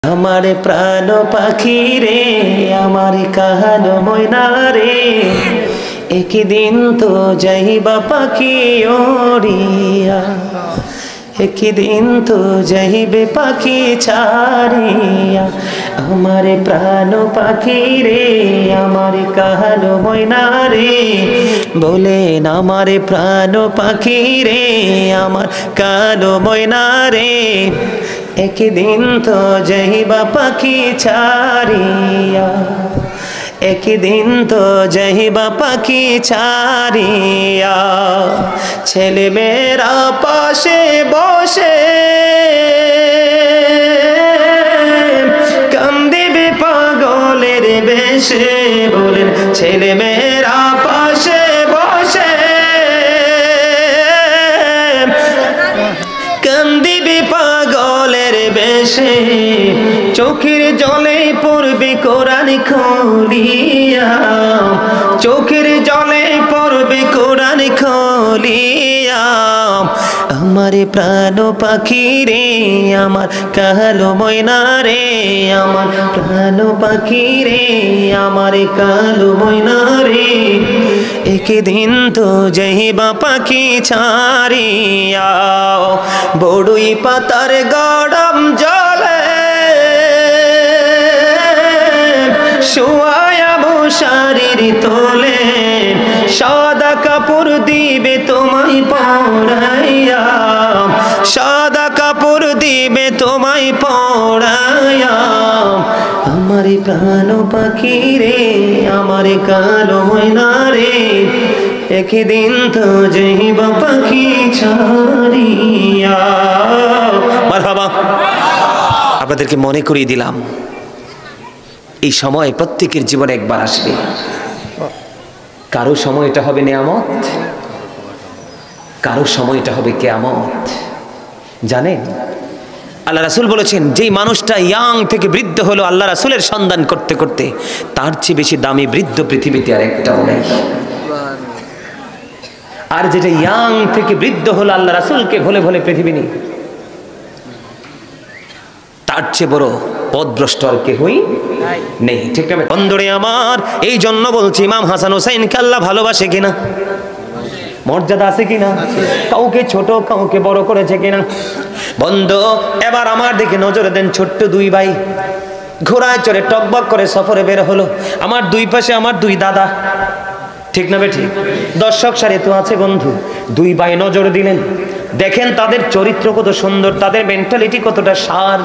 আমার প্রাণ পাখি রে আমার কাহানো ময়না রে একদিন তো যাইবা পাখি ওড়িয়া একদিন তো যাইবে পাখি ছাড়িয়া আমার প্রাণ পাখি রে আমার কাহানো ময়না রে বলেন আমার প্রাণ পাখি রে আমার কালো ময়না রে একদিন তো যাইবা পাখি ছাড়িয়া একদিন তো যাইবা পাখি ছাড়িয়া ছেলে মেয়েরা পাশে বসে কান্দিবে পাগলের বেশে বলেন ছেলে মেয়েরা পাশে বসে কান্দিবে পাগলের বেশে চোখের জলে পড়বে কোরআন খুলিয়া চোখের জলে পড়বে কোরআন খুলিয়া আমার প্রাণ পাখি রে আমার কালো ময়না রে আমার প্রাণ পাখি রে আমার কালো ময়না রে একদিন তো যাইবা পাখি ছাড়িয়া বড়ুই পাতার গরম জলে শুয়ায়া মশারির তোলে সাদা কাপড় দিবে তোমায় পরাইয়া সাদা কাপড় দিবে তোমায় পরাইয়া আমার প্রাণ পাখি রে আমার কালো ময়না রে একদিন তো যাইবা পাখি ছাড়িয়া মারহাবা। আপনাদেরকে মনে করিয়ে দিলাম এই সময় প্রত্যেকের জীবনে একবার আসবে। কারো সময়টা হবে নিয়ামত, কারো সময়টা হবে কিয়ামত। জানেন আল্লাহ রাসূল বলেছেন যেই মানুষটা ইয়াং থেকে বৃদ্ধ হলো আল্লাহ রাসূলের সন্ধান করতে করতে, তার চেয়ে বেশি দামি বৃদ্ধ পৃথিবীতে আর একটাও নেই। আর যেটা ইয়াং থেকে বৃদ্ধ হলো আল্লাহ রাসূলকে ভুলে ভুলে পৃথিবী নেই, তার চেয়ে বড় পথভ্রষ্ট আর কেহই নেই। ঠিক না বন্ধুরে আমার? এই জন্য বলছি ইমাম হাসান হুসাইনকে আল্লাহ ভালোবাসে কিনা, মর্যাদা আছে কিনা, কাউকে ছোট কাউকে বড় করেছে কিনা? বন্ধু এবার আমার দিকে নজর দেন। ছোট্ট দুই ভাই ঘোড়ায় চড়ে টকবক করে সফরে বের হলো। আমার দুই পাশে আমার দুই দাদা, ঠিক না বেঠিক? দর্শক সারি তো আছে বন্ধু। দুই ভাই নজর দিলেন, দেখেন তাদের চরিত্র কত সুন্দর, তাদের মেন্টালিটি কতটা সার।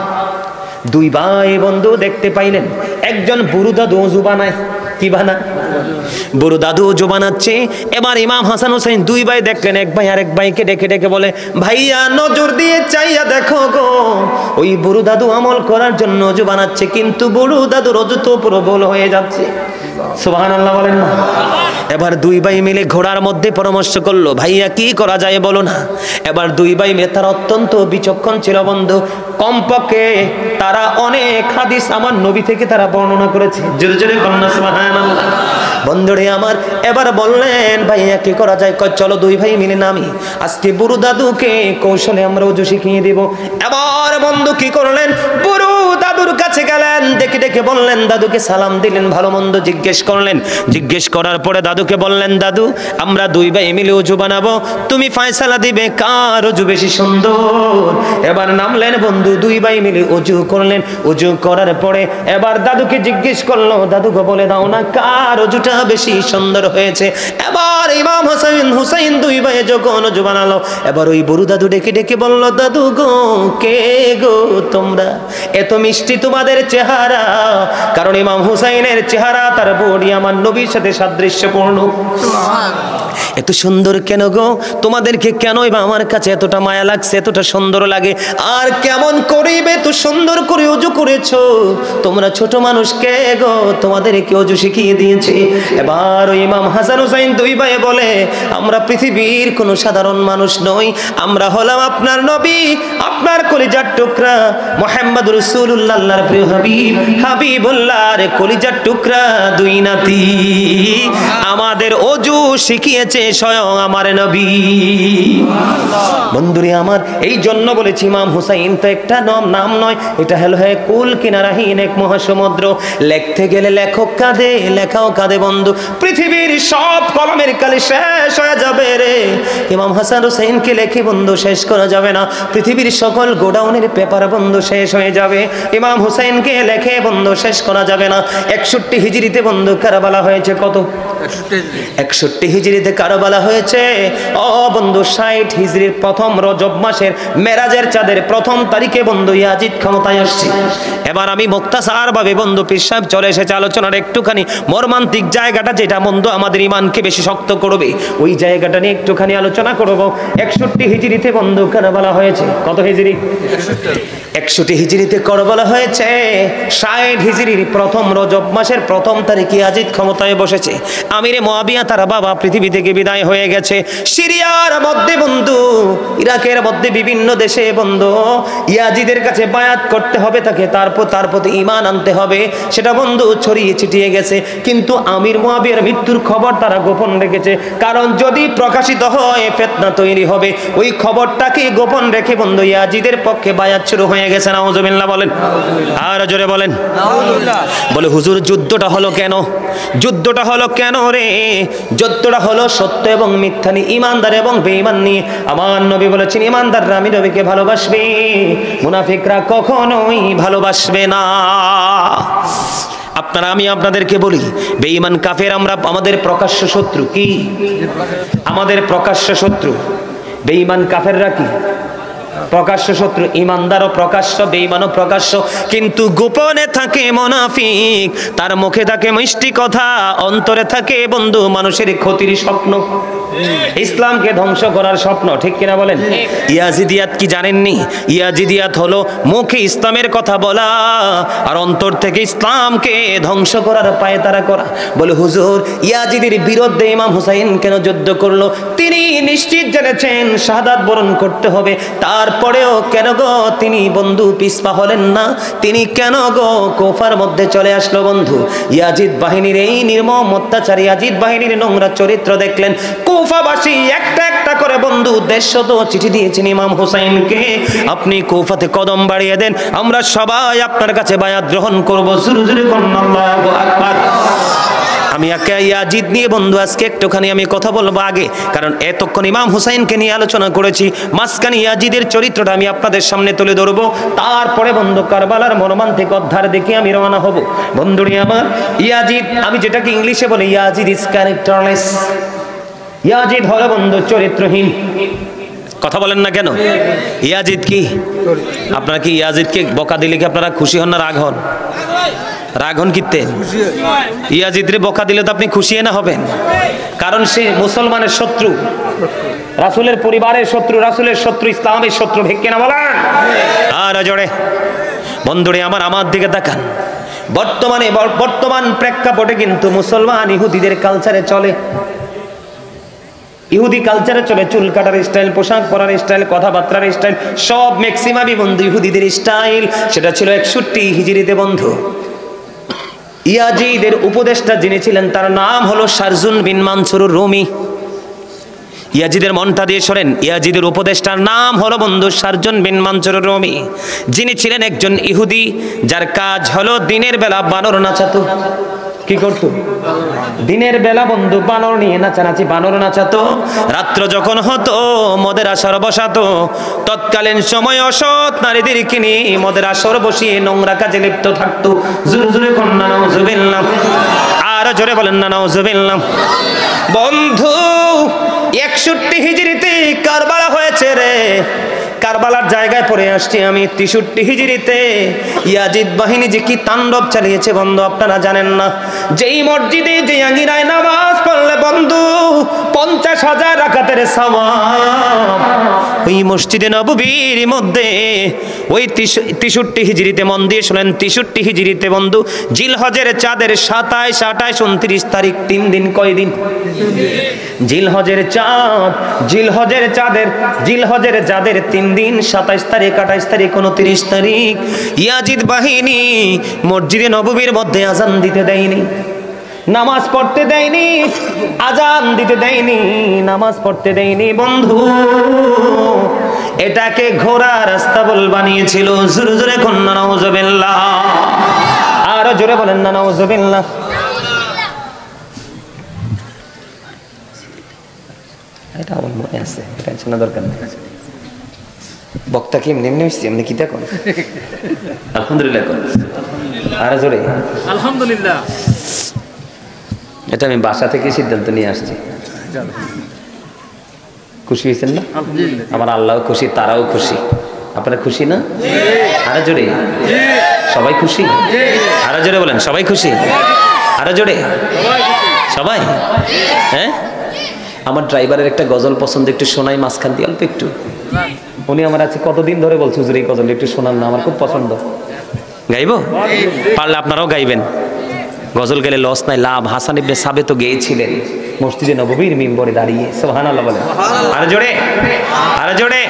দুই ভাই বন্ধু দেখতে পাইলেন একজন বুড়ো দাদু ওযু বানায়। কি বানায়? বুড়ো দাদু ওযু বানাচ্ছে। এবার ইমাম হাসান হুসাইন দুই ভাই দেখলেন এক ভাই আরেক ভাইকে ডেকে ডেকে বলে, ভাইয়া নজর দিয়ে চাইয়া দেখো গো, ওই বুড়ো দাদু আমল করার জন্য ওযু বানাচ্ছে, কিন্তু বুড়ো দাদুর ওযু তো প্রবল হয়ে যাচ্ছে। সুবহানাল্লাহ বলেন না? এবার দুই ভাই মিলে ঘোড়ার মধ্যে পরামর্শ করলো, ভাইয়া কি করা যায় বলো না। এবার দুই ভাই মিলে, তারা অত্যন্ত বিচক্ষণ ছিল বন্ধু, কমপক্ষে তারা অনেক হাদিস আমার নবী থেকে তারা বর্ণনা করেছে। জোরে জোরে কন্যা সুবহানাল্লাহ। বন্ধুরে আমার এবার বললেন ভাইয়া কি করা যায়? চলো দুই ভাই মিলে নামি, আজকে বুড়ো দাদুকে কৌশলে আমরা ওযু শিখিয়ে দেব। এবার বন্ধু কি করলেন, বুড়ো দাদুর কাছে গেলেন, ডেকে ডেকে বললেন, দাদুকে সালাম দিলেন, ভালো মন্দ জিজ্ঞেস করলেন। জিজ্ঞেস করার পরে দাদুকে বললেন, দাদু আমরা দুই ভাই মিলে ওযু বানাবো, তুমি ফয়সালা দিবে কার ওযু বেশি সুন্দর। এবার নামলেন বন্ধু, দুই ভাই মিলে ওযু করলেন। ওযু করার পরে এবার দাদুকে জিজ্ঞেস করলো, দাদুকে বলে দাও না কার ওযুটা বেশি সুন্দর হয়েছে। এবার ইমাম হাসান হুসাইন দুই ভাই যখন ওযু বানালো, এবার ওই বুড়ো দাদু ডেকে ডেকে বলল, দাদু গো কে গো তোমরা, এত মিষ্টি তোমাদের চেহারা। কারণ ইমাম হুসাইনের চেহারা তার বডি আমার নবীর সাথে সাদৃশ্যপূর্ণ। এত সুন্দর কেন গো? তোমাদেরকে কেন আমার কাছে এতটা মায়া লাগছে, এতটা সুন্দর লাগে? আর কেমন করিবে এত সুন্দর করে ওযু করেছো? তোমরা ছোট মানুষ কে গো, তোমাদেরকে ওযু শিখিয়ে দিয়েছে। এবার ইমাম হাসান হুসাইন দুই ভাই বলে, আমরা পৃথিবীর কোনো সাধারণ মানুষ নই, আমরা হলাম আপনার নবী, আপনার কলিজার টুকরা মুহাম্মদ রাসূলুল্লাহ, আল্লাহর প্রিয় হাবিব, হাবিবুল্লাহর কলিজার টুকরা দুই নাতি। আমাদের ওযু শিখিয়ে দিয়েছে স্বয়ং আমার নবী। বন্ধুরে আমার, এই জন্য বলেছি ইমাম হুসাইন তো একটা নাম নয়, এটা হলো কুল কিনারাহীন এক মহাসমুদ্র। লিখতে গেলে লেখক কাঁদে, লেখাও কাঁদে বন্ধু। পৃথিবীর সব কলমের কালি শেষ হয়ে যাবে রে, ইমাম হাসান হুসাইনকে লেখে বন্ধু শেষ করা যাবে না। পৃথিবীর সকল গোডাউনের পেপার বন্ধু শেষ হয়ে যাবে, ইমাম হুসাইনকে লেখে বন্ধু শেষ করা যাবে না। 61 হিজরিতে বন্ধু কারবালা হয়েছে। কত? 61 হিজরিতে কারবালা হয়েছে। ও বন্ধু 60 হিজরির প্রথম রজব মাসের মেরাজের চাঁদের প্রথম তারিখে বন্ধু ইয়াজিদ ক্ষমতায় আসছে। এবার আমি মুক্তাসার ভাবে বন্ধু পীর সাহেব চলে এসেছে আলোচনার একটুখানি মর্মান্তিক জায়গাটা, যেটা বন্ধু আমাদের ইমানকে বেশি শক্ত করবে, ওই জায়গাটা নিয়ে একটুখানি আলোচনা করব। 61 হিজরিতে বন্ধু কারবালা হয়েছে। কত হিজরি? 61 হিজরিতে কারবালা হয়েছে। 60 হিজরির প্রথম রজব মাসের প্রথম তারিখে ইয়াজিদ ক্ষমতায় বসেছে। আমিরে মুয়াবিয়া তার বাবা পৃথিবী থেকে বিদায় হয়ে গেছে। সিরিয়ার মধ্যে বন্ধু, ইরাকের মধ্যে বিভিন্ন দেশে বন্ধু ইয়াজিদের কাছে বায়াত করতে হবে তাকে, তার প্রতি ঈমান আনতে হবে, সেটা বন্ধু ছড়িয়ে ছিটিয়ে গেছে। কিন্তু আমির মুয়াবিয়ার মৃত্যুর খবর তারা গোপন রেখেছে, কারণ যদি প্রকাশিত হয় ফিতনা তৈরি হবে। ওই খবরটাকে গোপন রেখে বন্ধু ইয়াজিদের পক্ষে বায়াত শুরু হয়ে গেছে। নাউজুবিল্লাহ বলেন, আর জোরে বলেন। বলে হুজুর যুদ্ধটা হলো কেন? যুদ্ধটা হলো কেন রে? যুদ্ধটা হলো সত্য এবং মিথ্যা নিয়ে, ইমানদার এবং বেঈমান নিয়ে। আমার নবী বলেছেন ইমানদাররা আমি নবীকে ভালোবাসবে, মুনাফিকরা কখনোই ভালোবাসবে না। আমি আপনাদেরকে বলি, বেঈমান কাফের আমরা আমাদের প্রকাশ্য শত্রু। কি আমাদের প্রকাশ্য শত্রু? বেঈমান কাফেররা কি প্রকাশ্য শত্রু। ইমানদারও প্রকাশ্য, বেঈমানও প্রকাশ্য, কিন্তু গোপনে থাকে মুনাফিক। তার মুখে থাকে মিষ্টি কথা, অন্তরে থাকে বন্ধু মানুষের ক্ষতির স্বপ্ন, ইসলামকে ধ্বংস করার স্বপ্ন। ঠিক কিনা বলেন? ইয়াজিদিয়াত কি জানেননি? ইয়াজিদিয়াত হলো মুখে ইসলামের কথা বলা আর অন্তর থেকে ইসলামকে ধ্বংস করার পায়তারা করা। বলে হুজুর ইয়াজিদের বিরুদ্ধে ইমাম হুসাইন কেন যুদ্ধ করলো? তিনি নিশ্চিত জেনেছেন শাহাদাত বরণ করতে হবে, তারপরেও কেন গো তিনি বন্ধু পিছপা হলেন না? তিনি কেন গো কুফার মধ্যে চলে আসলো? বন্ধু ইয়াজিদ বাহিনীর এই নির্মম অত্যাচার, ইয়াজিদ বাহিনীর নোংরা চরিত্র দেখলেন। কুফাবাসী একটা একটা করে বন্ধু 150 চিঠি দিয়েছেন ইমাম হুসাইনকে, আপনি কুফাতে কদম বাড়িয়ে দেন, আমরা সবাই আপনার কাছে বায়াত গ্রহণ করবো। জোরে জোরে বলুন আল্লাহু আকবার। আমি ইয়াজিদ নিয়ে বন্ধু আজকে একটুখানি আমি কথা বলবো আগে, কারণ এতক্ষণ ইমাম হুসাইনকে নিয়ে আলোচনা করেছি, মাঝখানে ইয়াজিদের চরিত্রটা আমি আপনাদের সামনে তুলে ধরবো। তারপরে বন্ধু কারবালার মর্মান্তিক অধ্যায় দেখে আমি রওনা হব। বন্ধুরি আমার, ইয়াজিদ আমি যেটাকে ইংলিশে বলি ইয়াজিদ ইজ ক্যারেক্টারলেস। ইয়াজিদ হলো বন্ধু চরিত্রহীন। কথা বলেন না কেন? ইয়াজিদ কি? আপনারা কি ইয়াজিদকে বকা দিলে কি আপনারা খুশি হন না রাগ হন? রাগ হন কিতে? ইয়াজিদরে বকা দিলে তো আপনি খুশি না হবেন, কারণ সে মুসলমানের শত্রু, রাসূলের পরিবারের শত্রু, রাসূলের শত্রু, ইসলামের শত্রু। ঠিক কিনা বলেন? আর জোরে বন্ধুরে আমার দিকে তাকান। বর্তমান প্রেক্ষাপটে কিন্তু মুসলমান ইহুদিদের কালচারে চলে, ইহুদি কালচারে চলে। চুল কাটার স্টাইল, পোশাক পরার স্টাইল, কথাবার্তার স্টাইল, সব ম্যাক্সিমামই বন্ধু ইহুদিদের স্টাইল। সেটা ছিল 61 হিজরিতে বন্ধু। ইয়াজিদের উপদেষ্টা যিনি ছিলেন তার নাম হলো শারজুন বিন মানসুর রুমি। ইয়াজিদের মনটা দিয়ে শোনেন, ইয়াজিদের উপদেষ্টার নাম হলো বন্ধু শারজুন বিন মানসুর রুমি, যিনি ছিলেন একজন ইহুদি, যার কাজ হলো দিনের বেলা বানর নাচাতো। কি করতো? দিনের বেলা বন্ধু বানর নিয়ে নাচানাচি, বানর নাচাতো। রাত্র যখন হতো মদের আসর বসাতো। তৎকালীন সময় অসৎ নারীদেরকে নিয়ে মদের আসর বসিয়ে নোংরা কাজে লিপ্ত থাকতো। জোরে জোরে কন্যা নাউজুবিল্লাহ, আর জোরে বলেন না নাউজুবিল্লাহ। বন্ধু 61 হিজরিতে কারবালা হয়েছে রে। কারবালার জায়গায় পড়ে আসছি আমি 63 হিজরিতে। ইয়াজিদ বাহিনী যে কি তাণ্ডব চালিয়েছে বন্ধু আপনারা জানেন না। যেই মসজিদে যে আঙ্গিনায় নামাজ পড়লে বন্ধু 50,000 রাকাতের সওয়াব, ওই মসজিদে নববীর মধ্যে ওই 63 হিজরিতে, মন দিয়ে শুনেন, 63 হিজরিতে বন্ধু জিলহজের চাঁদের 27, 28, 29 তারিখ, 3 দিন। কয় দিন? জিলহজের চাঁদ, জিলহজের চাঁদের 3 দিন, 27 তারিখ, 28 তারিখ, 29 তারিখ ইয়াজিদ বাহিনী মসজিদে নববীর মধ্যে আজান দিতে দেয়নি। নামাজ পড়তে দেয়নি, আজান দিতে দেয়নি, নামাজ পড়তে দেয়নি বন্ধু। এটাকে ঘোড়া রাস্তা বল বানিয়েছিল। জোরে জোরে কন্যা নাউজুবিল্লাহ, আর জোরে বলেন না নাউজুবিল্লাহ। এটা আমার মনে আছে, টেনশনের দরকার নেই। বক্তা কি এমনি এমনি হচ্ছে, এমনি কি দেখুন আলহামদুলিল্লাহ কর, আর জোরে আলহামদুলিল্লাহ। এটা আমি বাসা থেকে সিদ্ধান্ত নিয়ে আসছি। খুশি হয়েছেন না? আমার আল্লাহ খুশি, তারাও খুশি। আপনারা খুশি না? আরো জোরে, সবাই খুশি? আরো জোরে বলেন, সবাই খুশি? আরো জোরে, সবাই? হ্যাঁ, আমার ড্রাইভারের একটা গজল পছন্দ, একটু শোনাই মাঝখান দিয়ে অল্প একটু। উনি আমার আছে কতদিন ধরে বলছে হুজুর এই গজল একটু শোনান না, আমার খুব পছন্দ। গাইবো? পারলে আপনারাও গাইবেন। গজল গেলে লস নাই, লাভ। হাসান ইবনে সাবেত তো গেয়েছিলেন মসজিদে নববীর মিম্বরে দাঁড়িয়ে। সুবহানাল্লাহ বলেন, আরো জোরে, আরো জোরে।